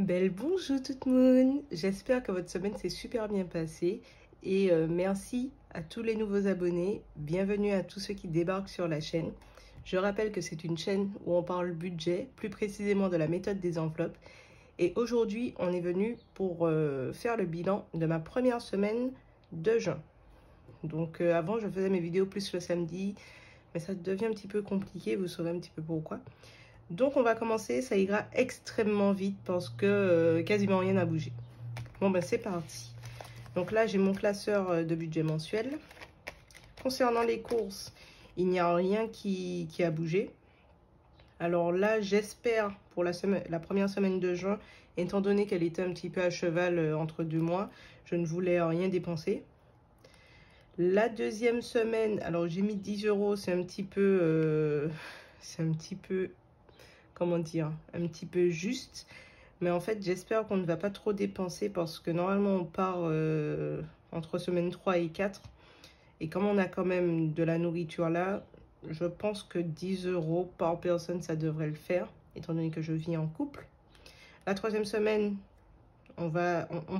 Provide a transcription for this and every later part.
Belle bonjour tout le monde, j'espère que votre semaine s'est super bien passée et merci à tous les nouveaux abonnés, bienvenue à tous ceux qui débarquent sur la chaîne. Je rappelle que c'est une chaîne où on parle budget, plus précisément de la méthode des enveloppes, et aujourd'hui on est venu pour faire le bilan de ma première semaine de juin. Donc avant je faisais mes vidéos plus le samedi, mais ça devient un petit peu compliqué, vous saurez un petit peu pourquoi. Donc on va commencer, ça ira extrêmement vite parce que quasiment rien n'a bougé. Bon ben c'est parti. Donc là j'ai mon classeur de budget mensuel. Concernant les courses, il n'y a rien qui a bougé. Alors là j'espère pour la première semaine de juin, étant donné qu'elle était un petit peu à cheval entre 2 mois, je ne voulais rien dépenser. La deuxième semaine, alors j'ai mis 10 €, c'est un petit peu... comment dire, un petit peu juste, mais en fait j'espère qu'on ne va pas trop dépenser parce que normalement on part entre semaine 3 et 4 et comme on a quand même de la nourriture là, je pense que 10 € par personne ça devrait le faire étant donné que je vis en couple. La troisième semaine on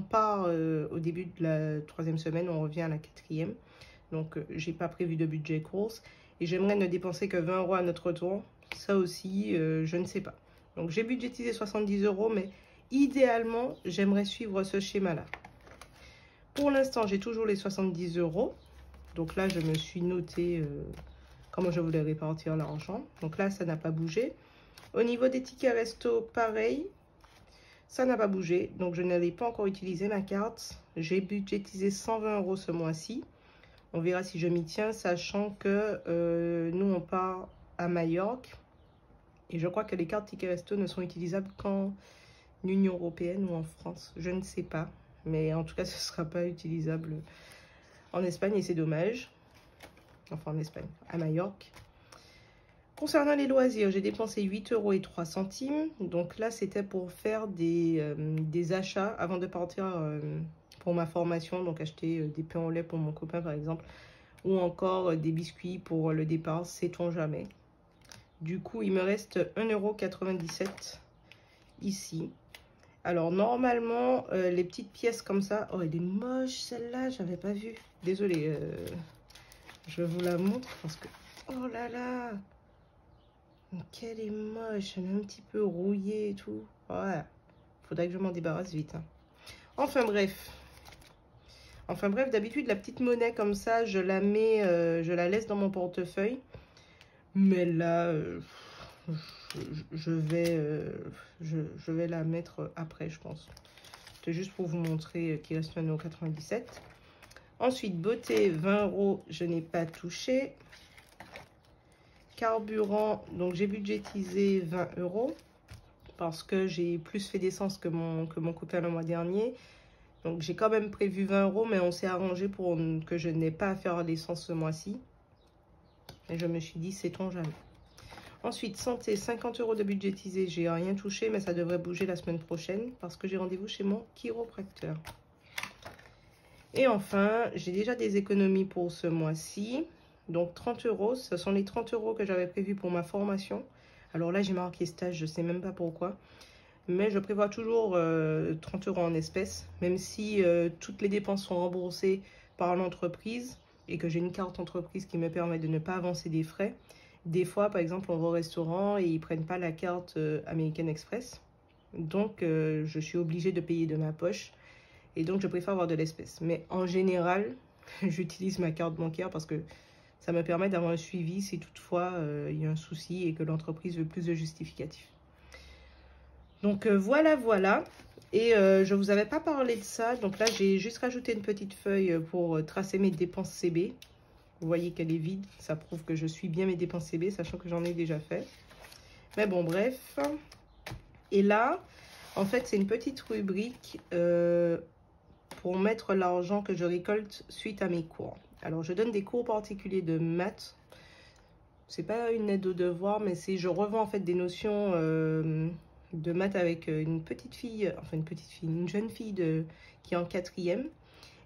part au début de la troisième semaine, on revient à la quatrième, donc j'ai pas prévu de budget course et j'aimerais ne dépenser que 20 € à notre retour. Ça aussi, je ne sais pas. Donc, j'ai budgétisé 70 €, mais idéalement, j'aimerais suivre ce schéma-là. Pour l'instant, j'ai toujours les 70 €. Donc là, je me suis noté comment je voulais répartir l'argent. Donc là, ça n'a pas bougé. Au niveau des tickets resto, pareil. Ça n'a pas bougé. Donc, je n'avais pas encore utilisé ma carte. J'ai budgétisé 120 € ce mois-ci. On verra si je m'y tiens, sachant que nous, on part à Majorque. Et je crois que les cartes tickets resto ne sont utilisables qu'en Union européenne ou en France. Je ne sais pas. Mais en tout cas, ce ne sera pas utilisable en Espagne et c'est dommage. Enfin, en Espagne, à Majorque. Concernant les loisirs, j'ai dépensé 8,03 €. Donc là, c'était pour faire des achats avant de partir pour ma formation. Donc acheter des pains au lait pour mon copain, par exemple. Ou encore des biscuits pour le départ, sait-on jamais. Du coup, il me reste 1,97 € ici. Alors, normalement, les petites pièces comme ça... Oh, elle est moche, celle-là, j'avais pas vu. Désolée, je vous la montre parce que... Oh là là, qu'elle est moche, elle est un petit peu rouillée et tout. Ouais, faudrait que je m'en débarrasse vite. Hein. Enfin, bref, d'habitude, la petite monnaie comme ça, je la mets, je la laisse dans mon portefeuille. Mais là, je vais la mettre après, je pense. C'est juste pour vous montrer qu'il reste 1,97 €. Ensuite, beauté, 20 €, je n'ai pas touché. Carburant, donc j'ai budgétisé 20 € parce que j'ai plus fait d'essence que mon copain le mois dernier. Donc j'ai quand même prévu 20 €, mais on s'est arrangé pour que je n'ai pas à faire l'essence ce mois-ci. Et je me suis dit, sait-on jamais. Ensuite, santé, 50 € de budgétisé. J'ai rien touché, mais ça devrait bouger la semaine prochaine parce que j'ai rendez-vous chez mon chiropracteur. Et enfin, j'ai déjà des économies pour ce mois-ci. Donc 30 €, ce sont les 30 € que j'avais prévus pour ma formation. Alors là, j'ai marqué stage, je ne sais même pas pourquoi. Mais je prévois toujours 30 € en espèces, même si toutes les dépenses sont remboursées par l'entreprise et que j'ai une carte entreprise qui me permet de ne pas avancer des frais. Des fois, par exemple, on va au restaurant et ils ne prennent pas la carte American Express. Donc, je suis obligée de payer de ma poche. Et donc, je préfère avoir de l'espèce. Mais en général, j'utilise ma carte bancaire parce que ça me permet d'avoir un suivi si toutefois il y a un souci et que l'entreprise veut plus de justificatifs. Donc, voilà. Et je ne vous avais pas parlé de ça. Donc là, j'ai juste rajouté une petite feuille pour tracer mes dépenses CB. Vous voyez qu'elle est vide. Ça prouve que je suis bien mes dépenses CB, sachant que j'en ai déjà fait. Mais bon, bref. Et là, en fait, c'est une petite rubrique pour mettre l'argent que je récolte suite à mes cours. Alors, je donne des cours particuliers de maths. C'est pas une aide au devoir, mais c'est je revends en fait des notions de maths avec une petite fille, une jeune fille qui est en 4e.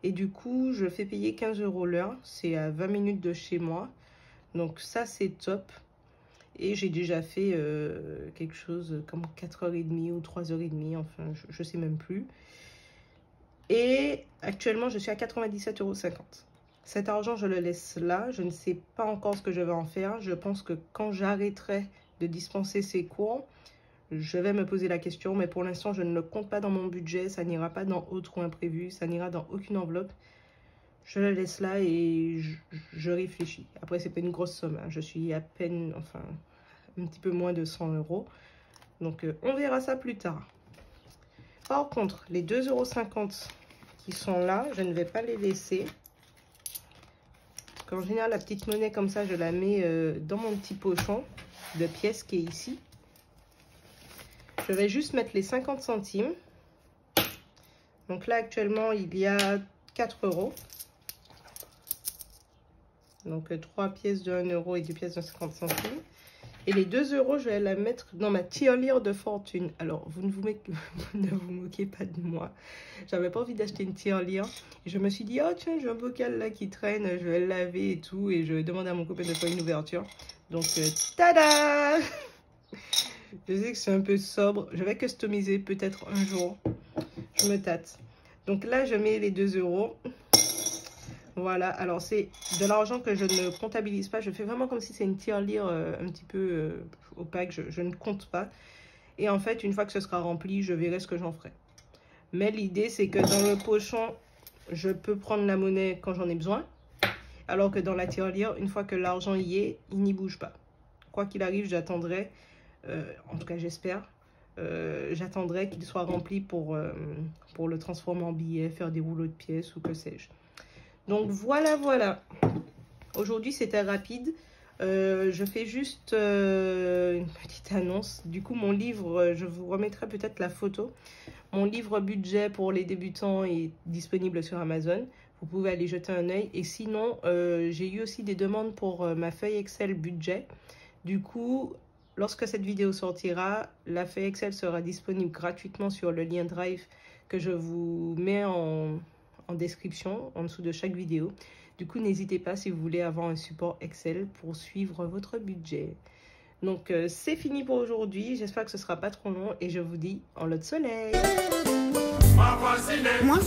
Et du coup, je fais payer 15 € l'heure. C'est à 20 minutes de chez moi. Donc ça, c'est top. Et j'ai déjà fait quelque chose comme 4h30 ou 3h30, enfin je sais même plus. Et actuellement je suis à 97,50 €. Cet argent je le laisse là, je ne sais pas encore ce que je vais en faire. Je pense que quand j'arrêterai de dispenser ces cours, je vais me poser la question, mais pour l'instant je ne le compte pas dans mon budget, ça n'ira pas dans autre ou imprévu, ça n'ira dans aucune enveloppe. Je le laisse là et je réfléchis. Après, c'est pas une grosse somme, hein. Je suis à peine, enfin, un petit peu moins de 100 €. Donc, on verra ça plus tard. Par contre, les 2,50 € qui sont là, je ne vais pas les laisser. En général, la petite monnaie comme ça, je la mets dans mon petit pochon de pièces qui est ici. Je vais juste mettre les 50 centimes. Donc là, actuellement, il y a 4 €. Donc 3 pièces de 1 € et 2 pièces de 50 centimes. Et les 2 €, je vais la mettre dans ma tirelire de fortune. Alors, vous ne vous moquez pas de moi. J'avais pas envie d'acheter une tirelire. Et je me suis dit, oh tiens, j'ai un bocal là qui traîne, je vais le laver et tout. Et je vais demander à mon copain de faire une ouverture. Donc, tada! Je sais que c'est un peu sobre. Je vais customiser peut-être un jour. Je me tâte. Donc là, je mets les 2 €. Voilà, alors c'est de l'argent que je ne comptabilise pas. Je fais vraiment comme si c'est une tirelire un petit peu opaque. Je ne compte pas. Et en fait, une fois que ce sera rempli, je verrai ce que j'en ferai. Mais l'idée, c'est que dans le pochon, je peux prendre la monnaie quand j'en ai besoin. Alors que dans la tirelire, une fois que l'argent y est, il n'y bouge pas. Quoi qu'il arrive, j'attendrai, en tout cas j'espère, j'attendrai qu'il soit rempli pour le transformer en billet, faire des rouleaux de pièces ou que sais-je. Donc voilà. Aujourd'hui c'était rapide. Je fais juste une petite annonce. Du coup mon livre, je vous remettrai peut-être la photo. Mon livre budget pour les débutants est disponible sur Amazon. Vous pouvez aller jeter un œil. Et sinon, j'ai eu aussi des demandes pour ma feuille Excel budget. Du coup, lorsque cette vidéo sortira, la feuille Excel sera disponible gratuitement sur le lien Drive que je vous mets en description en dessous de chaque vidéo. Du coup, n'hésitez pas si vous voulez avoir un support Excel pour suivre votre budget. Donc, c'est fini pour aujourd'hui. J'espère que ce sera pas trop long et je vous dis en lot de soleil. Moi,